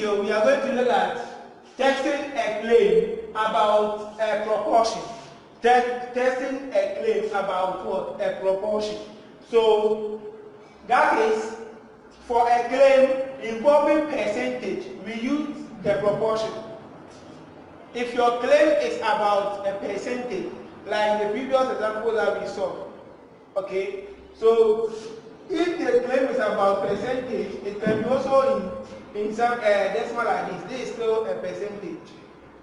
video, we are going to look at testing a claim about a proportion. Testing a claim about what? A proportion. So that is, for a claim involving percentage, we use the proportion. If your claim is about a percentage, like the previous example that we saw, okay? So if the claim is about percentage, it can be also in some decimal like this. This is still a percentage.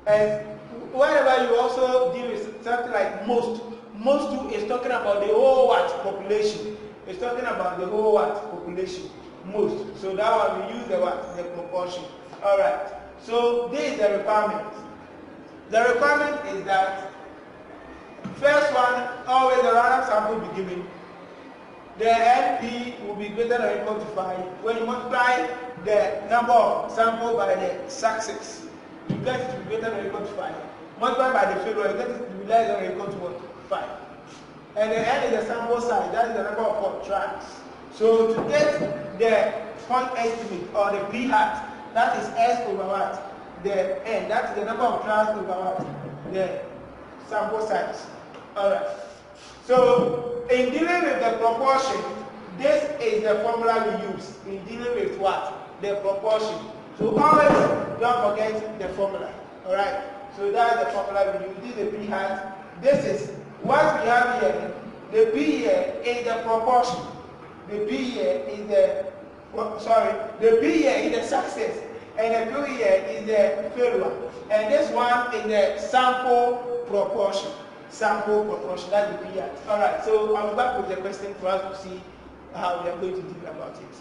And whenever you also deal with something like most too is talking about the whole what? Population. It's talking about the whole what? Population. Most. So that one we use the what? The proportion. Alright. So this is the requirement. The requirement is that first one, always the random sample be given. The NP will be greater than or equal to 5. When you multiply the number of samples by the success, you get it to be greater than or equal to 5. Multiply by the failure, you get it to be less than or equal to what? 5. And the N is the sample size, that is the number of what? Tracks. So to get the point estimate or the P hat, that is S over what? The N, that is the number of tracks over what? The sample size. Alright. So in dealing with the proportion, this is the formula we use in dealing with what? The proportion. So always don't forget the formula. Alright. So that's the formula we use. This is the P hat. This is what we have here. The P here is the proportion. The P here is the P here is the success. And the P here is the failure. And this one is the sample proportion. Sample proportion, that's the P hat. Alright, so I'll be back with the question for us to see how we are going to deal about it.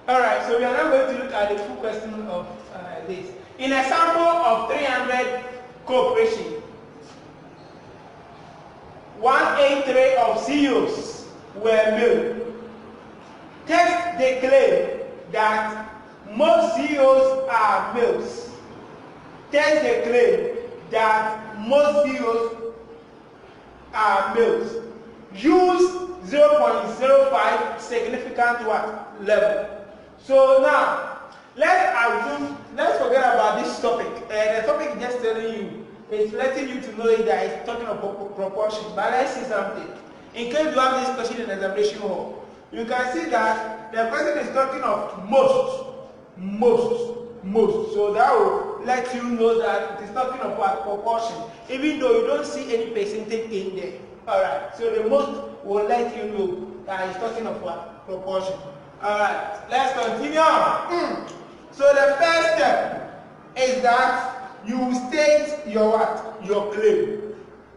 Alright, so we are now going to look at the full question of this. In a sample of 300 corporations, 183 of CEOs were male. Test the claim that most CEOs are males. Test the claim that most CEOs are males. Use 0.05 significant what? Level. So now, let's forget about this topic. The topic is just telling you, it's letting you to know that it's talking about proportion. But let's see something. In case you have this question in examination hall, you can see that the person is talking of most. So that will let you know that it is talking of what? Proportion. Even though you don't see any percentage in there. Alright, so the most will let you know that it's talking of what? Proportion. Alright, let's continue on. So the first step is that you state your what? Your claim.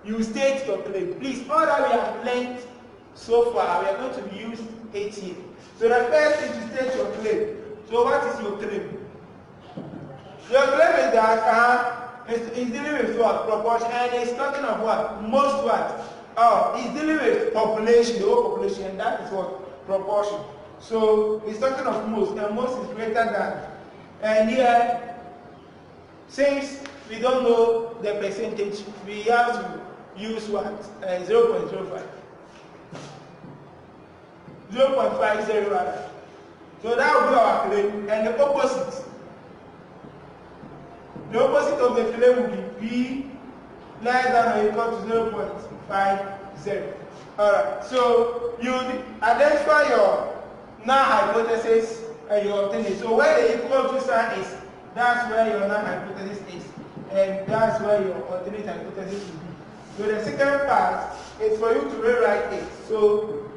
You state your claim. Please, all that we have learned so far, we are going to use 8 here. So the first is to state your claim. So what is your claim? Your claim is that it's dealing with what? Proportion, and it's talking of what? Most what? Oh, it's dealing with population, the whole population, and that is what? Proportion. So it's talking of most, and most is greater than. And here, since we don't know the percentage, we have to use what? 0.05. 0.50 rather. So that will be our claim, and the opposite. The opposite of the claim will be P less than or equal to 0.50. Alright, so you identify your null hypothesis and you obtain it. So where the equal to sign is, that's where your null hypothesis is, and that's where your alternate hypothesis will be. So the second part is for you to rewrite it. So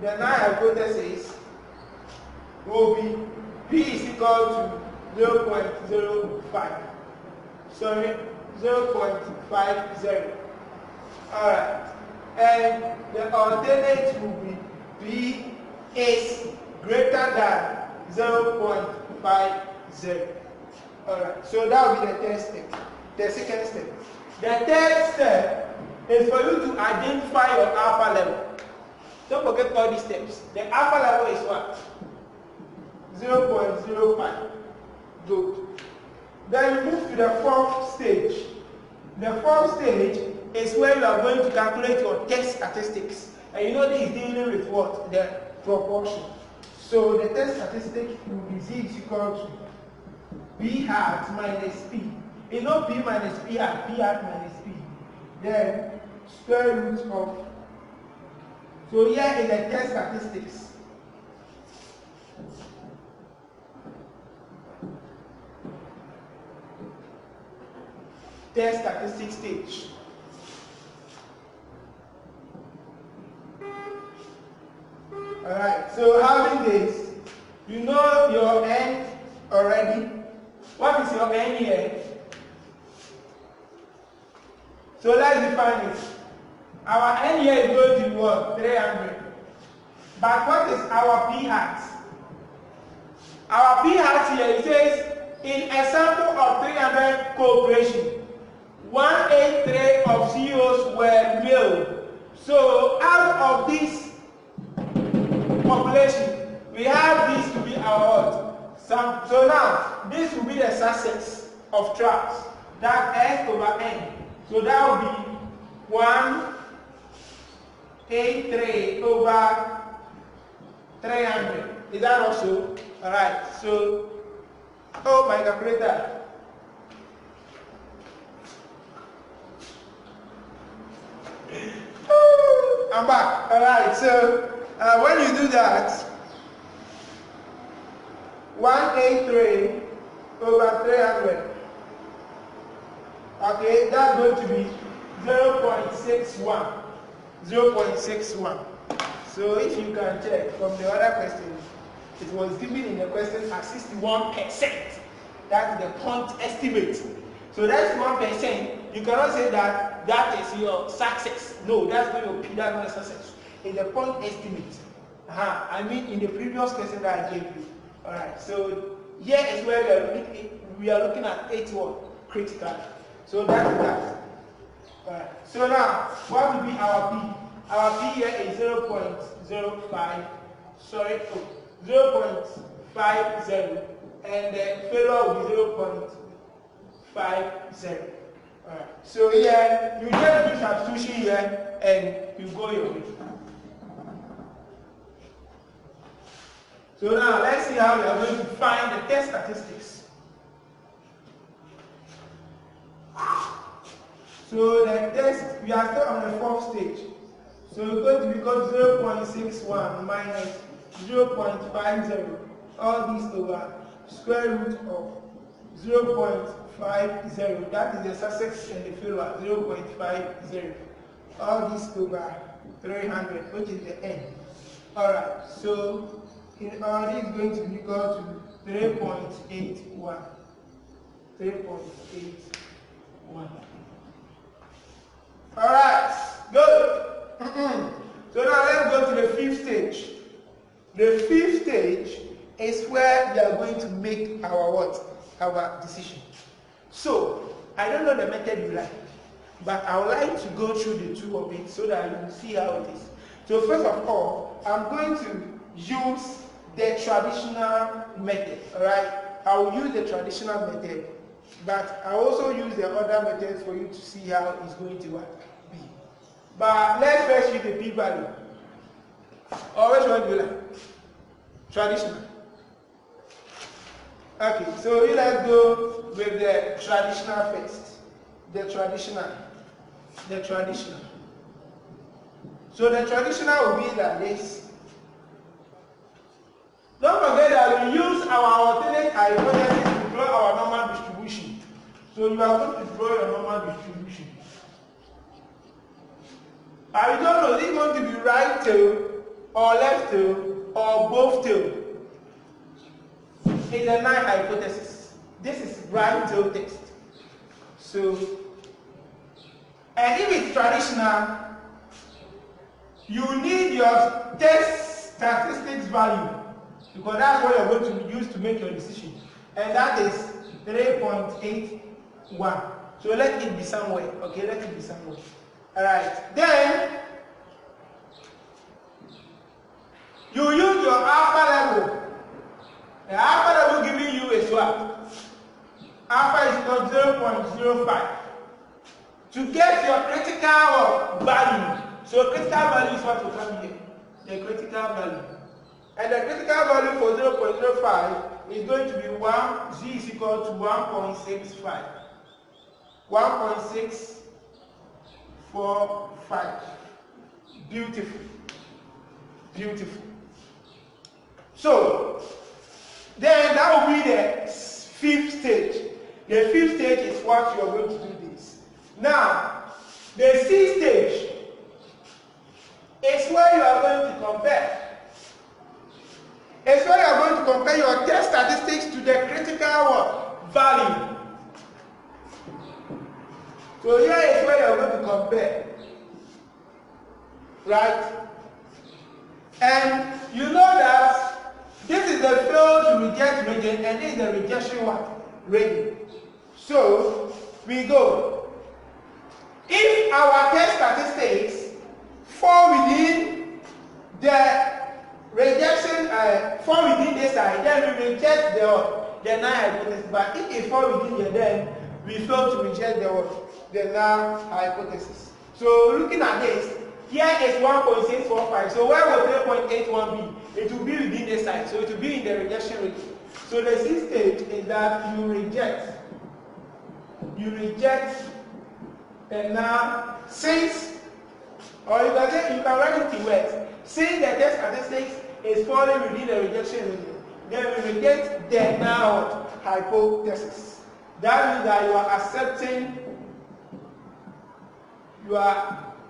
the null hypothesis will be P is equal to 0.05. Sorry, 0.50. Alright. And the alternate will be P is greater than 0.50. Alright. So that will be the third step. The second step. The third step is for you to identify your alpha level. Don't forget all these steps. The alpha level is what? 0.05. Good. Then you move to the fourth stage. The fourth stage is where you are going to calculate your test statistics. And you know this is dealing with what? The proportion. So the test statistic will be Z is equal p hat minus p. You know p minus p hat minus p. Then square root of. So here in the test statistics. Test statistics stage. Alright, so having this, you know your n already. What is your n here? So let's define it. Our n here is going to be what? 300. But what is our p hat? Our p hat here, it says, in a sample of 300 cooperation, 183 of CEOs were male. So out of this population, we have this to be our what? So now, this will be the success of tracks. That S over N. So that will be 183 over 300. Is that also? Alright, so, oh my calculator. I'm back. Alright, so when you do that, 183 over 300. Okay, that's going to be 0.61. 0.61. So if you can check from the other question, it was given in the question as 61%. That's the point estimate. So that's 1%. You cannot say that that is your success. No, that's not your P, that's not a success. It's the point estimate. I mean in the previous question that I gave you. Alright, so here is where we are looking at 81 critical. So that is that. Alright, so now what will be our P? Our P here is 0.05, sorry, 0.50, and the failure will be 0.50. Alright, so here you just do substitution here and you go your way. So now let's see how we are going to find the test statistics. So the test, we are still on the fourth stage. So it's going to be called 0.61 minus 0.50, all this over square root of 0.50. That is the success and the failure, 0.50. All this over 300, which is the n. Alright, so all this is going to be equal to 3.81. 3.81. Alright, good. So now let's go to the fifth stage. The fifth stage is where we are going to make our what? Our decision. So, I don't know the method you like, but I would like to go through the two of it so that you will see how it is. So first of all, I'm going to use the traditional method, alright? I will use the traditional method, but I also use the other methods for you to see how it's going to work. But let's first use the p-value. Or which one do you like? Traditional. Okay, so let's go with the traditional first. The traditional. So the traditional will be like this. Don't forget that we use our alternate hypothesis to draw our normal distribution. So you are going to draw your normal distribution. I don't know, is it going to be right tail, or left tail, or both tail? In the null hypothesis, this is right tail test. So, and if it's traditional, you need your test statistics value, because that's what you're going to use to make your decision. And that is 3.81. So let it be somewhere. Okay, let it be somewhere. Alright, then you use your alpha level. The alpha level giving you is what? Alpha is called 0.05. To get your critical value. So critical value is what will come here. The critical value. And the critical value for 0.05 is going to be 1, z is equal to 1.65. 1.645. Beautiful. Beautiful. So, then that will be the 5th stage. The 5th stage is what you are going to do this. Now, the 6th stage is where you are going to compare. It's where you are going to compare your test statistics to the critical value. So here is where you are going to compare. Right? And you know that this is the fail to reject rating and this is the rejection rating. So we go. If our test statistics fall within the rejection, fall within this side, then we reject the null hypothesis. But if it fall within here, then we fail to reject the null hypothesis. So looking at this, here is 1.645. So where will 3.81 be? It will be within this side. So it will be in the rejection rating. So the 6th stage is that you reject the null since, or you can write it in words. Since the test statistics is falling within the rejection rating, then we reject the null hypothesis. That means that you are accepting,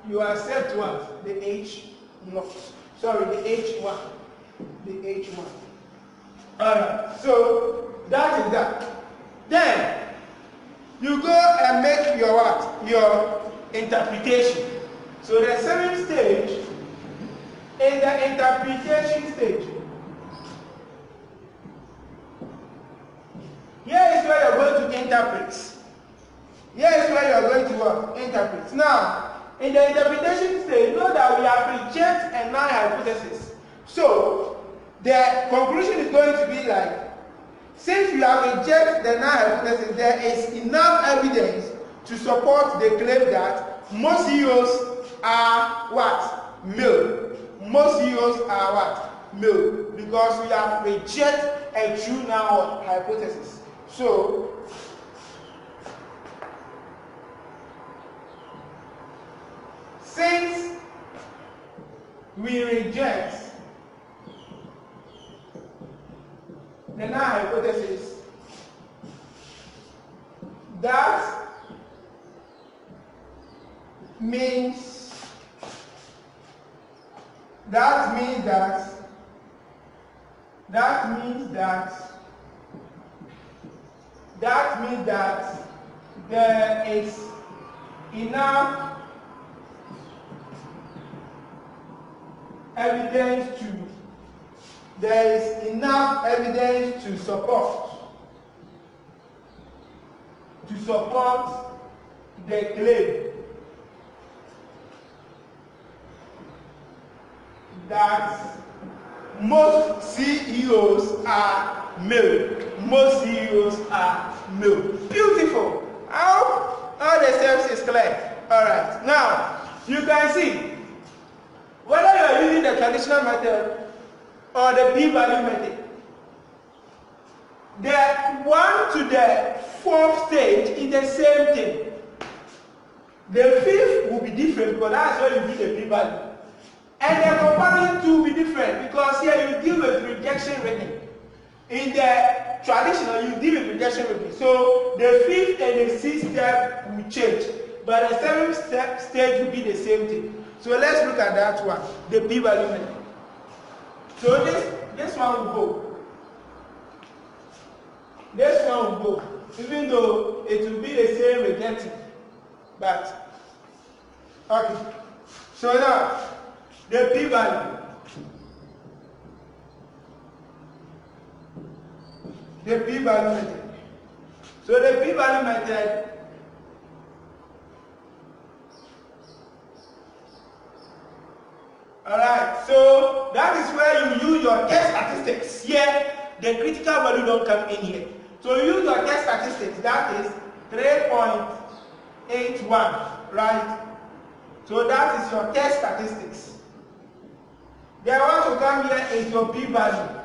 you accept what? The H not. Sorry, the H1. The H1. Alright, so that is that. Then you go and make your what? Your interpretation. So the 7th stage is the interpretation stage. Here is where you're going to interpret. Here is where you're going to what? Interpret. Now, in the interpretation stage, know that we have rejected a null hypothesis. So, the conclusion is going to be like, since we have rejected the null hypothesis, there is enough evidence to support the claim that most CEOs are what? Male. Most CEOs are what? Male. Because we have rejected a true null hypothesis. So, since we reject the null hypothesis, that means that there is enough evidence to support the claim that most CEOs are male. Most CEOs are male. Beautiful. All the steps is clear. All right. Now you can see whether you are using the traditional method or the p-value method. The 1 to the 4th stage is the same thing. The 5th will be different because that's where you do the p-value. And the comparison 2 will be different because here you deal with rejection rating. In the traditional, you deal with rejection rating. So the 5th and the 6th step will change. But the 7th stage will be the same thing. So let's look at that one, the p-value method. So this one will go. This one will go. Even though it will be the same rejecting. But, okay. So now, the p-value. The p-value method. So the p-value method alright, so that is where you use your test statistics. Here, the critical value don't come in here. So you use your test statistics, that is 3.81, right? So that is your test statistics. Then what will come here is your p-value.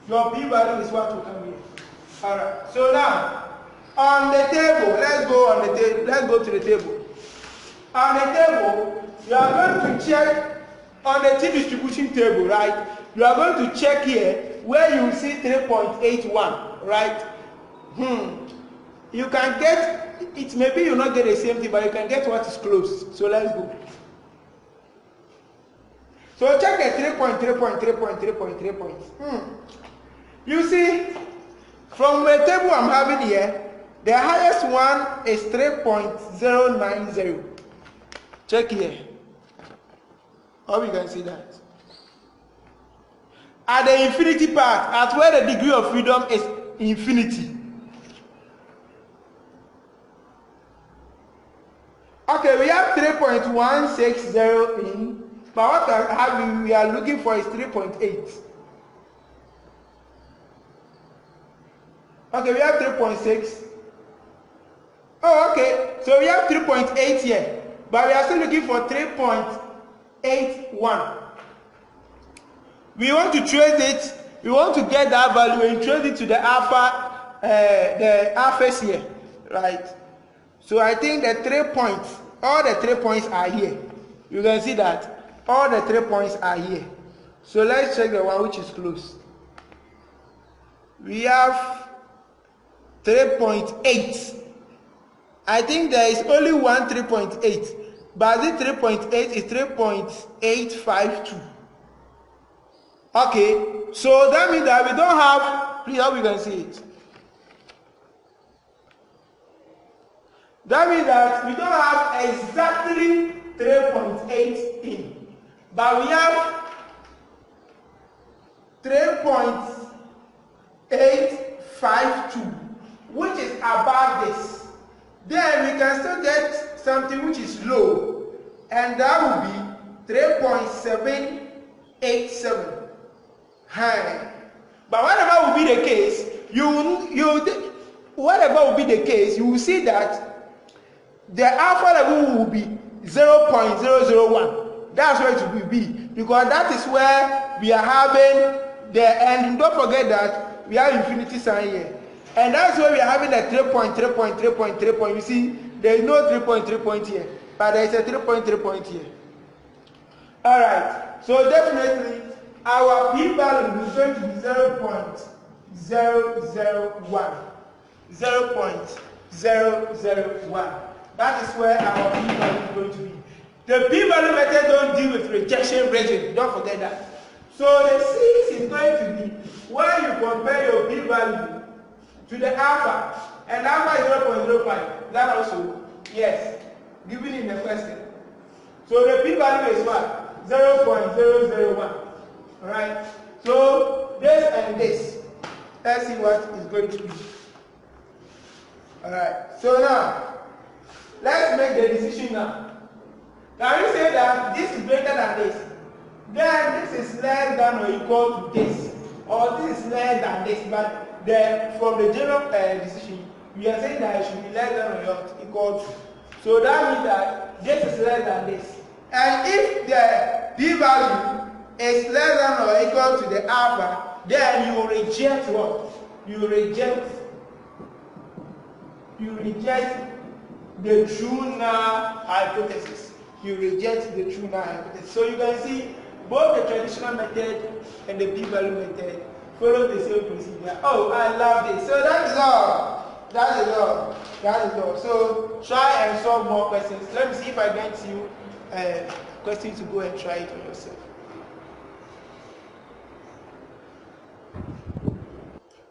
Your p-value is what will come here. All right. So now, on the table, let's go on the table. Let's go to the table. On the table, you are going to check on the t-distribution table, right? You are going to check here where you see 3.81, right? You can get it. Maybe you not get the same thing, but you can get what is close. So let's go. So check the 3.3.3.3.3 points. You see, from the table I'm having here, the highest one is 3.090. Check here. Hope you can see that. At the infinity part, at where the degree of freedom is infinity. Okay, we have 3.160 in, but what we are looking for is 3.8. Okay, we have 3.6. Oh, okay. So we have 3.8 here, but we are still looking for 3.81. We want to trace it. We want to get that value and trace it to the alphas here, right? So I think the 3 points, all the 3 points are here. You can see that all the 3 points are here. So let's check the one which is close. We have 3.8. I think there is only one 3.8, but the 3.8 is 3.852. Okay, so that means that we don't have, please hope you can see it. That means that we don't have exactly 3.8 in, but we have 3.852, which is above this. Then we can still get something which is low, and that will be 3.787. But whatever will be the case, you will see that the alpha level will be 0.001. That's where it will be, because that is where we are having the, and don't forget that we have infinity sign here, and that's where we are having the 3.3.3.3 point. You see, there is no 3.3 point here, but there is a 3.3 point here. All right, so definitely our p-value is going to be 0.001. 0.001. That is where our p-value is going to be. The p-value method don't deal with rejection region. Don't forget that. So the 6 is going to be where you compare your p-value to the alpha, and alpha is 0.05. That also, yes, given in the question. So the p-value is what? 0.001. Alright, so this and this. Let's see what is going to be. Alright, so now let's make the decision now. Can we say that this is greater than this? Then this is less than or equal to this, or this is less than this, but from the general decision, we are saying that it should be less than or equal to. So that means that this is less than this. And if the p-value is less than or equal to the alpha, then you reject what? You reject the true null hypothesis. You reject the true null hypothesis. So you can see both the traditional method and the p-value method follow the same procedure. Oh, I love this. So that is all. That is all. That is all. So try and solve more questions. Let me see if I get you questions to go and try it on yourself.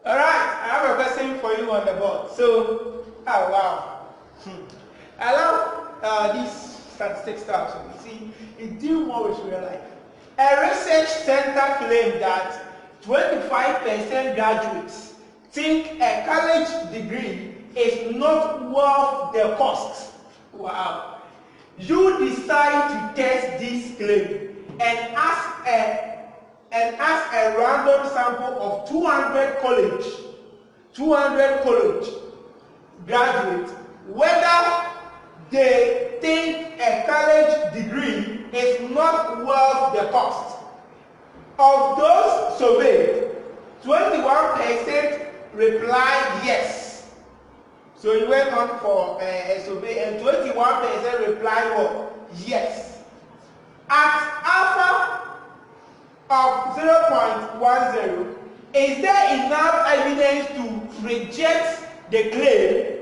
All right, I have a question for you on the board. So, oh wow, I love these statistics stuff. So you see, it deals more with real life. A research center claimed that 25% graduates think a college degree is not worth the cost. Wow. You decide to test this claim and ask a random sample of 200 college graduates whether they think a college degree is not worth the cost. Of those surveyed, 21% replied yes. So he went on for a survey and 21% replied what? Yes. At alpha of 0.10, is there enough evidence to reject the claim?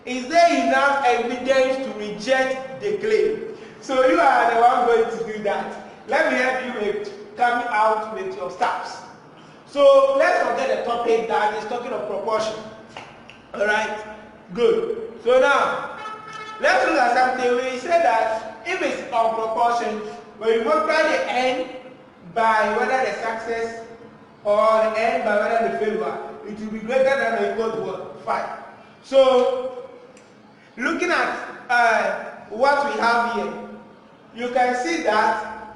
Is there enough evidence to reject the claim? So you are the one going to do that. Let me help you with coming out with your steps. So let's forget the topic that is talking of proportion. Alright? Good. So now, let's look at something. We say that if it's of proportion, when you multiply the n by whether the success or the n by whether the failure, it will be greater than or equal to what? 5. So, looking at what we have here, you can see that,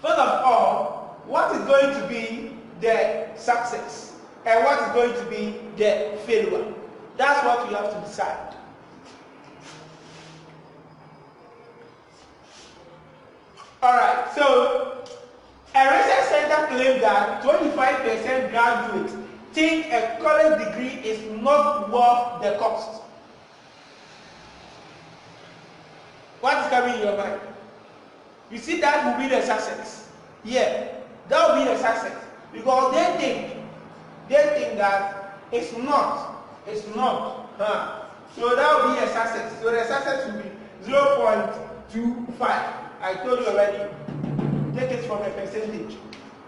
first of all, what is going to be the success and what is going to be the failure. That's what we have to decide. Alright, so a research center claimed that 25% graduates think a college degree is not worth the cost. What is coming in your mind? You see, that will be the success. Yeah, that will be the success. Because they think that it's not. So that will be a success. So the success will be 0.25. I told you already. Take it from a percentage.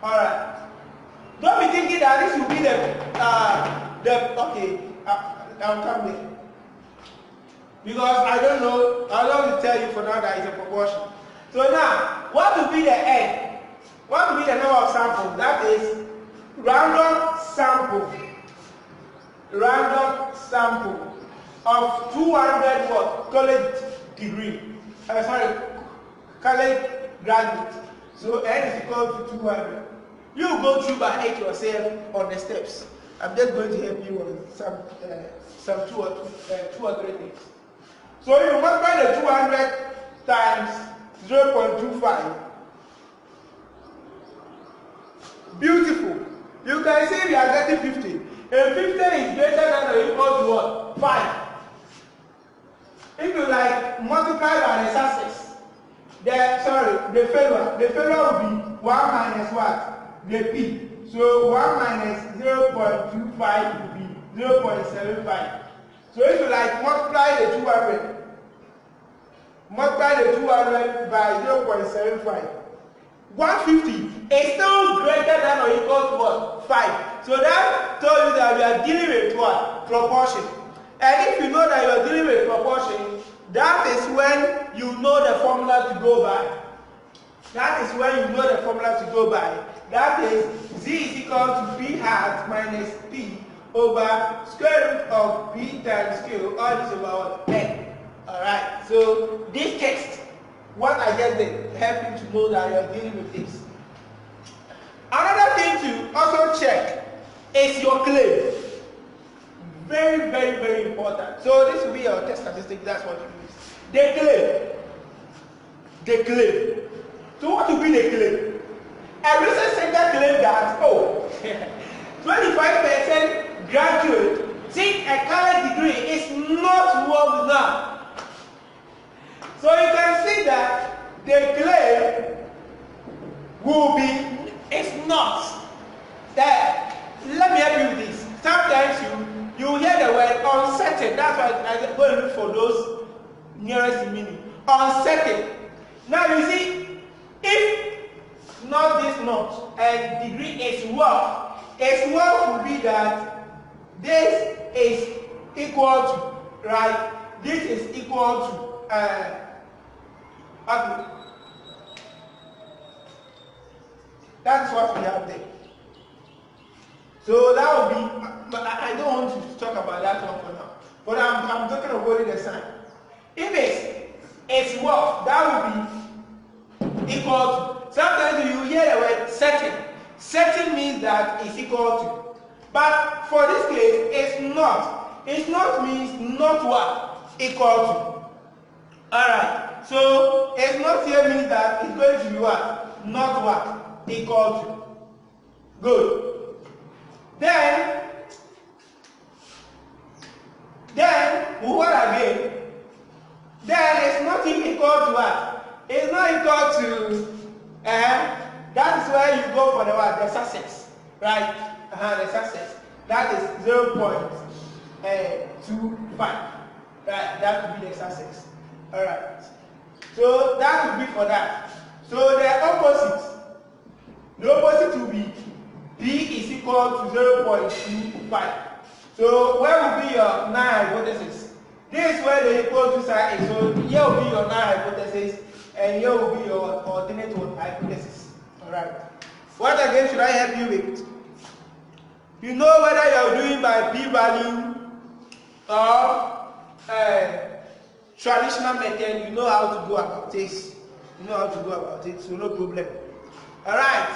Alright. Don't be thinking that this will be okay, I'll come there. Because I don't know, I'll only tell you for now that it's a proportion. So now, what will be the n? What will be the number of samples? That is random sample. Random sample of 200 what? College degree. College graduate. So n is equal to 200. You go through by 8 yourself on the steps. I'm just going to help you on some two or three things. So you multiply the 200 times 0.25. Beautiful. You can see we are getting 50. And 50 is greater than or equal to what? 5. If you like multiply by the success, the failure will be 1 minus what? The p. So 1 minus 0.25 will be 0.75. So if you like multiply the 200, multiply the 200 by 0.75, 150 is still greater than or equal to what? 5. So that tells you that we are dealing with what? Proportion. And if you know that you are dealing with proportion, that is when you know the formula to go by. That is when you know the formula to go by. That is z is equal to p hat minus p over square root of p times q, all this over n. Alright, so this text, what I just did, help you to know that you are dealing with this. Another thing to also check is your claim. Very, very, very important. So this will be your test statistic, that's what you use. The claim. The claim. So what will be the claim? A research center claimed that, 25% graduate think a college degree is not worth enough. So you can see that the claim will be, it's not. That, let me help you with this. Sometimes you hear the word uncertain. That's why I go and look for those nearest meaning. Uncertain. Now you see, if not this much, and degree is worth, its worth will be that this is equal to, right? This is equal to, okay. That's what we have there. So that will be, I don't want to talk about that one for now. But I'm talking about the sign. If it's worth, that will be equal to. Sometimes you hear the word certain. Certain means that it's equal to. But for this case, it's not. It's not means not what? Equal to. Alright. So it's not here means that it's going to be what? Not what? Equal to. Good. Then what again? Then it's not equal to what? It's not equal to that is where you go for the what? The success, right? The success. That is 0.25. Right? That would be the success. All right. So that would be for that. So the opposite will be b is equal to 0.25. So where will be your null hypothesis? This is where the equal to sign is. So here will be your null hypothesis, and here will be your alternate hypothesis. Alright. What again should I help you with? You know whether you are doing by p-value or traditional method, you know how to go about this. So no problem. Alright.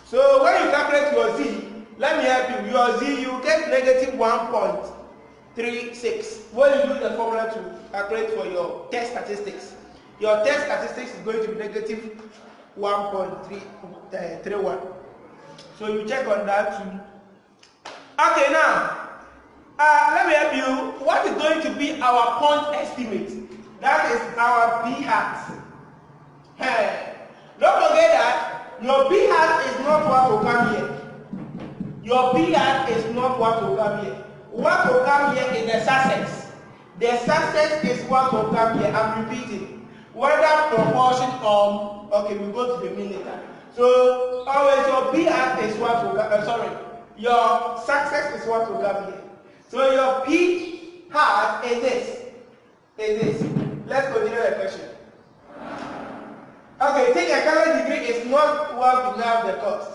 So when you calculate your z, let me help you. Your z, you get negative 1.36 when you use the formula to calculate for your test statistics. Your test statistics is going to be negative 1.31. So you check on that too. Okay, now let me help you. What is going to be our point estimate? That is our p hat. Don't forget that your p hat is not what will come here. Your p hat is not what will come here. What will come here is the success. The success is what will come here. I'm repeating. Whether proportion okay, we go to the mean later. So always your p hat is what will come. Your success is what will come here. So your p hat is this. Let's continue the question. Okay, take a current degree is not what we have the cost.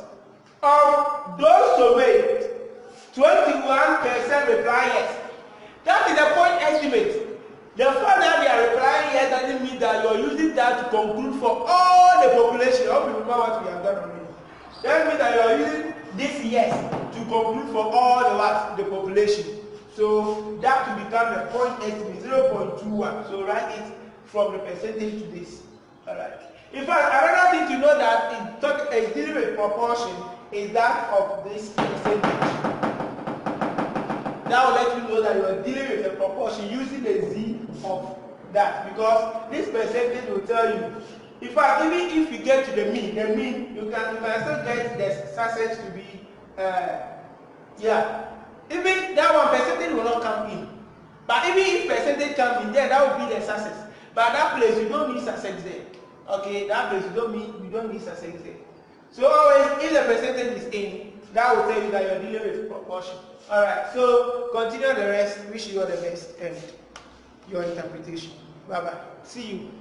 Of those surveyed, 21% reply yes. That is the point estimate. The fact that they are replying yes doesn't mean that you are using that to conclude for all the population. I hope you remember what we have done already. That means that you are using this yes to conclude for all the population. So that will become the point estimate 0.21. So write it from the percentage to this. Alright. In fact, another thing to know that is dealing with proportion is that of this percentage. That will let you know that you are dealing with a proportion using a z of that, because this percentage will tell you. In fact, even if you get to the mean, you can still get the success to be even that one percentage will not come in. But even if percentage comes in there, that will be the success. But that place you don't need success there. Okay, that place you don't need success there. So always, if the percentage is in, that will tell you that you're dealing with proportion. Alright, so continue the rest. Wish you all the best and your interpretation. Bye bye. See you.